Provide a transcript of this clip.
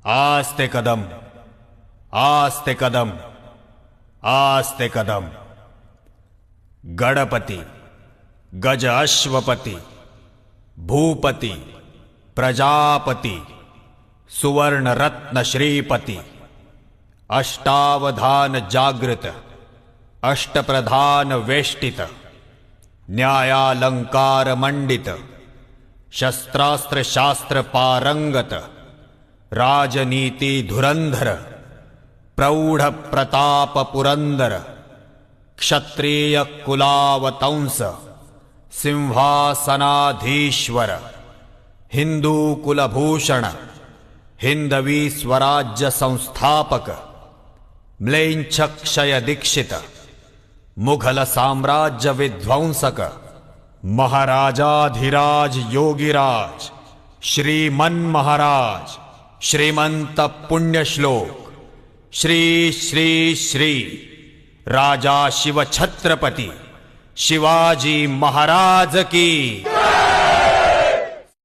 आस्ते कदम, आस्ते कदम, आस्ते कदम। गणपति, गज अश्वपति, भूपति, प्रजापति, सुवर्ण रत्न श्रीपति, अष्टावधान जागृत, अष्टप्रधान वेष्टित, न्यायालंकार मंडित, शस्त्रास्त्र शास्त्र पारंगत, राजनीति धुरंधर, प्रौढ़ प्रताप पुरंदर, क्षत्रिय कुलावतंस, सिंहासनाधीश्वर, हिंदू कुलभूषण, हिंदवी स्वराज्य संस्थापक, म्लेच्छ क्षय दीक्षित, मुघल साम्राज्य विध्वंसक, महाराजाधिराज योगिराज, श्रीमन महाराज, श्रीमंत पुण्यश्लोक, श्री श्री श्री राजा शिव छत्रपति शिवाजी महाराज की।